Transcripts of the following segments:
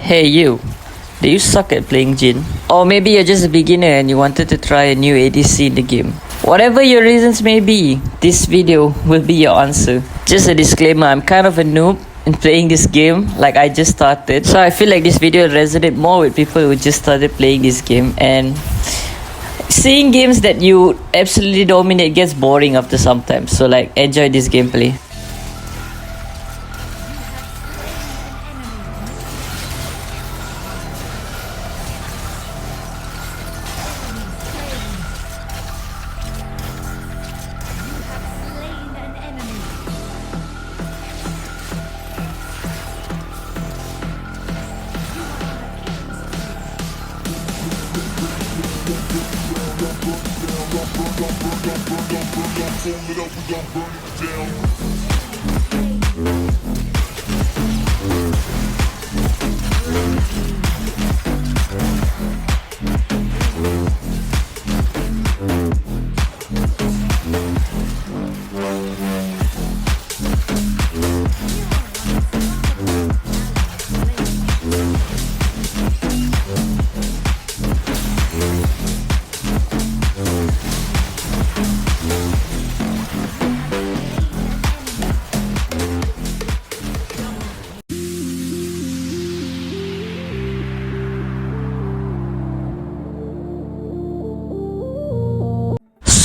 Hey you, do you suck at playing Jhin? Or maybe you're just a beginner and you wanted to try a new ADC in the game. Whatever your reasons may be, this video will be your answer. Just a disclaimer, I'm kind of a noob in playing this game, like I just started. So I feel like this video will resonate more with people who just started playing this game, and seeing games that you absolutely dominate gets boring after some time. So like, enjoy this gameplay.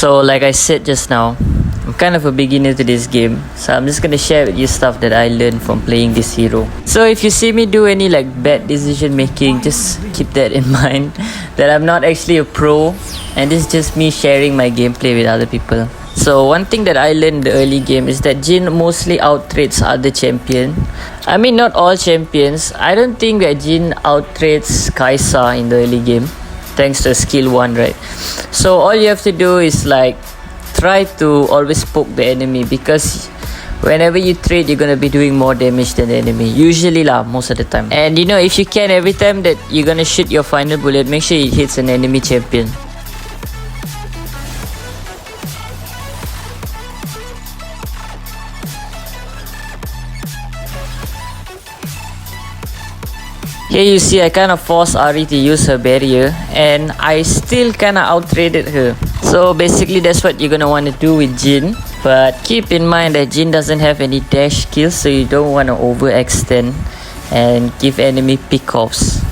So like I said just now, I'm kind of a beginner to this game, so I'm just gonna share with you stuff that I learned from playing this hero. So if you see me do any like bad decision making, just keep that in mind, that I'm not actually a pro and this is just me sharing my gameplay with other people. So one thing that I learned in the early game is that Jhin mostly outtrades other champions. I mean, not all champions. I don't think that Jhin outtrades Kai'Sa in the early game, thanks to skill 1, right? So all you have to do is like try to always poke the enemy, because whenever you trade, you're gonna be doing more damage than the enemy, usually lah, most of the time. And you know, if you can, every time that you're gonna shoot your final bullet, make sure it hits an enemy champion. Here you see I kind of forced Ahri to use her barrier, and I still kind of out-traded her. So basically that's what you're gonna want to do with Jhin. But keep in mind that Jhin doesn't have any dash skills, so you don't want to overextend and give enemy pick-offs.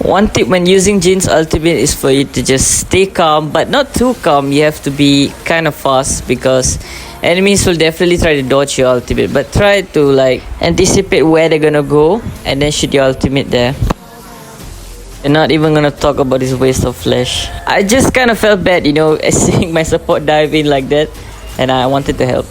One tip when using Jin's ultimate is for you to just stay calm, but not too calm. You have to be kind of fast, because enemies will definitely try to dodge your ultimate, but try to like anticipate where they're gonna go and then shoot your ultimate there. And not even gonna talk about this waste of flash. I just kind of felt bad, you know, seeing my support dive in like that. and I wanted to help.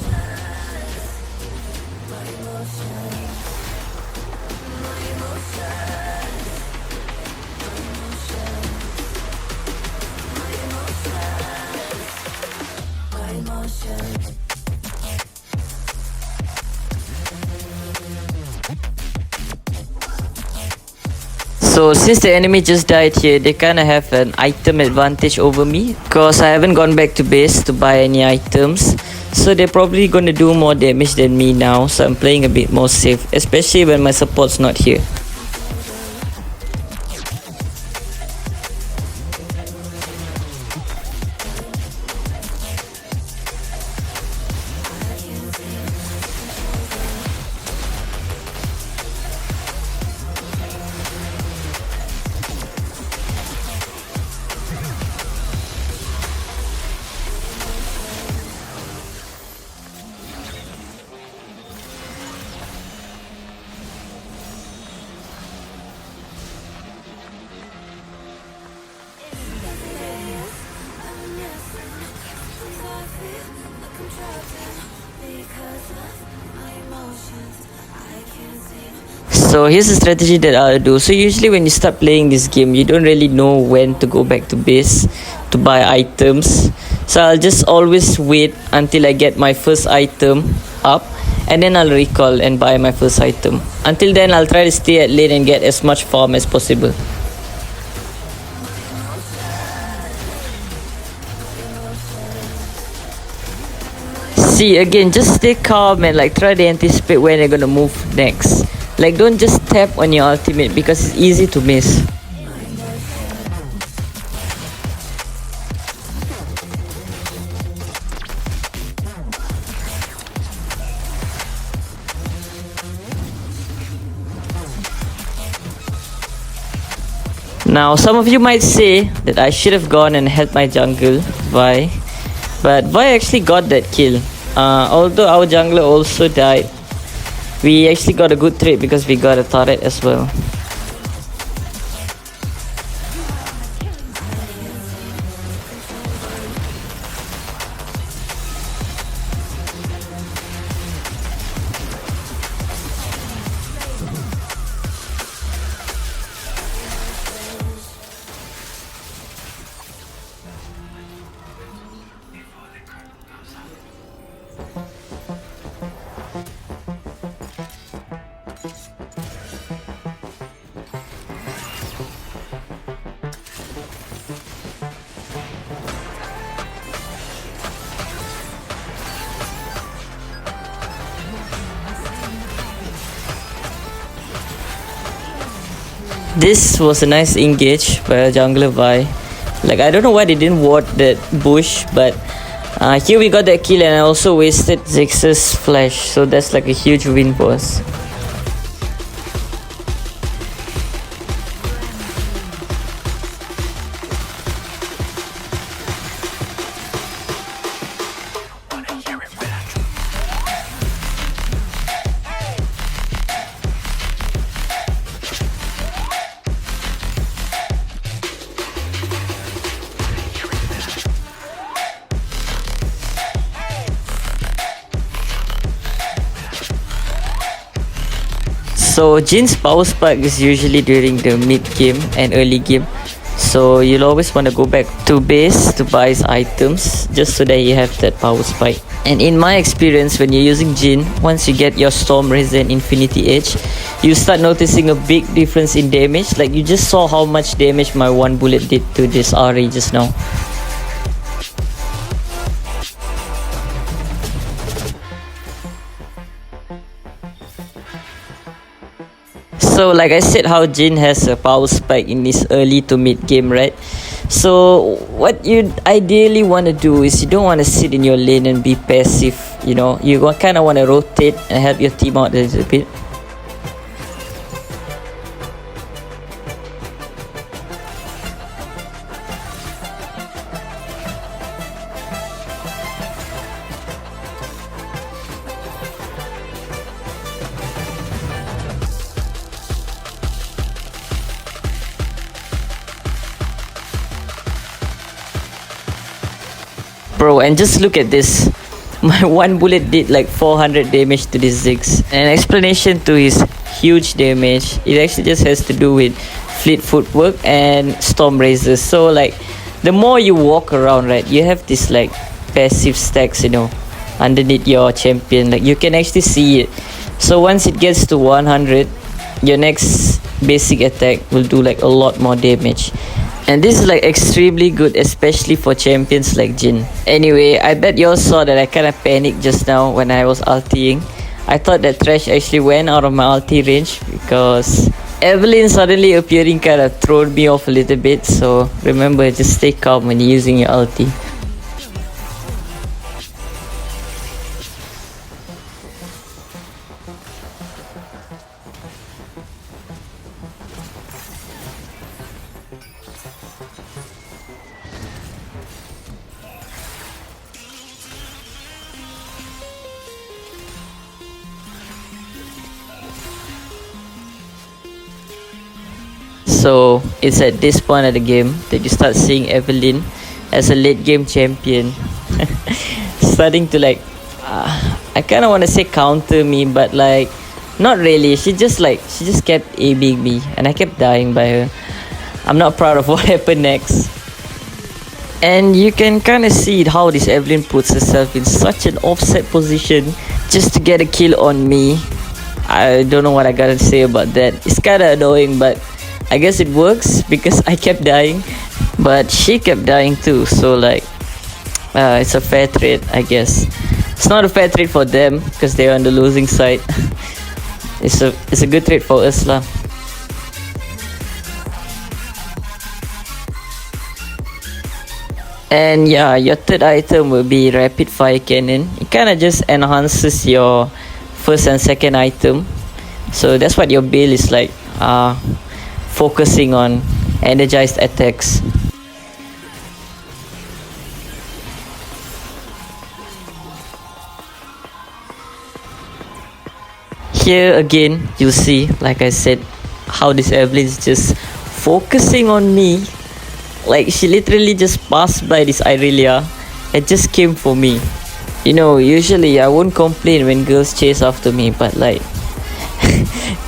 So since the enemy just died here, they kinda have an item advantage over me, cause I haven't gone back to base to buy any items. So they're probably gonna do more damage than me now, so I'm playing a bit more safe, especially when my support's not here. So here's a strategy that I'll do. So usually when you start playing this game, you don't really know when to go back to base to buy items. So I'll just always wait until I get my first item up, and then I'll recall and buy my first item. Until then, I'll try to stay at lane and get as much farm as possible. See, again, just stay calm and like try to anticipate when they're gonna move next. Like, don't just tap on your ultimate because it's easy to miss. Now, some of you might say that I should have gone and helped my jungle, Vi. But Vi actually got that kill. Although our jungler also died, we actually got a good trade because we got a turret as well. This was a nice engage by a jungler Vi. Like, I don't know why they didn't ward that bush, but here we got that kill and I also wasted Ziggs's flash, so that's like a huge win for us. So Jhin's power spike is usually during the mid game and early game, so you'll always want to go back to base to buy his items just so that you have that power spike. And in my experience, when you're using Jhin, once you get your Storm Raise and Infinity Edge, you start noticing a big difference in damage. Like, you just saw how much damage my one bullet did to this Ahri just now. So like I said, how Jhin has a power spike in this early to mid game, right? So what you ideally want to do is you don't want to sit in your lane and be passive, you know. You kind of want to rotate and help your team out a little bit. Bro, and just look at this. my one bullet did like 400 damage to this Ziggs. An explanation to his huge damage, it actually just has to do with fleet footwork and storm razors. So like the more you walk around, right, you have this like passive stacks, you know, underneath your champion. Like you can actually see it. So once it gets to 100, your next basic attack will do like a lot more damage. And this is like extremely good, especially for champions like Jhin. Anyway, I bet you all saw that I kind of panicked just now when I was ulting. I thought that Thresh actually went out of my ulti range because Evelyn suddenly appearing kind of threw me off a little bit. So remember, just stay calm when using your ulti. So it's at this point of the game that you start seeing Evelyn as a late game champion starting to like I kind of want to say counter me, but like not really. She just kept aiming me and I kept dying by her. I'm not proud of what happened next. And you can kind of see how this Evelyn puts herself in such an offset position just to get a kill on me. I don't know what I gotta say about that. It's kind of annoying, but I guess it works because I kept dying, but she kept dying too. So like, it's a fair trade, I guess. It's not a fair trade for them because they're on the losing side. It's a good trade for us lah. And yeah, your third item will be rapid fire cannon. It kind of just enhances your first and second item. So that's what your build is like. Focusing on energized attacks. Here again, you'll see, like I said, how this Evelyn is just focusing on me. Like she literally just passed by this Irelia and just came for me. You know, usually I won't complain when girls chase after me, but like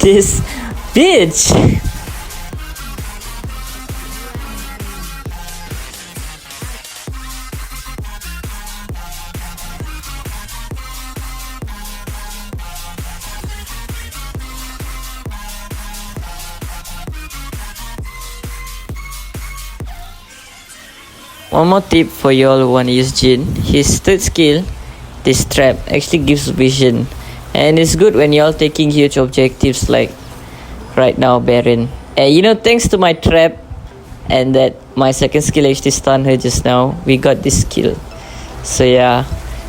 this bitch. One more tip for y'all who want to use Jhin. His third skill, this trap, actually gives vision. And it's good when y'all taking huge objectives like right now, Baron. And you know, thanks to my trap and that my second skill actually stunned her just now, we got this kill. So yeah,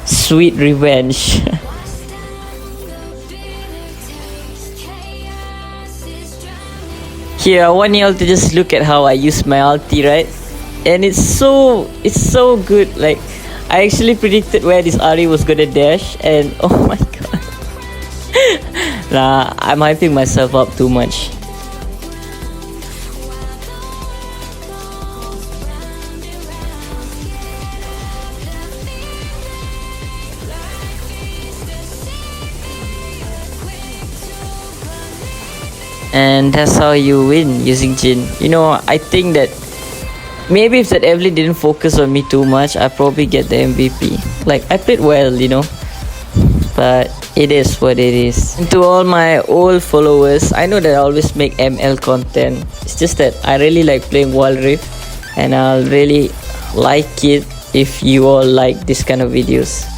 sweet revenge. Here, I want y'all to just look at how I use my ulti, right? And it's so good. Like I actually predicted where this Ahri was gonna dash, and oh my god. Nah, I'm hyping myself up too much. And that's how you win using Jhin. You know, I think that maybe if that Evelyn didn't focus on me too much, I'd probably get the MVP. Like, I played well, you know. But it is what it is. And to all my old followers, I know that I always make ML content. It's just that I really like playing Wildrift. And I'll really like it if you all like this kind of videos.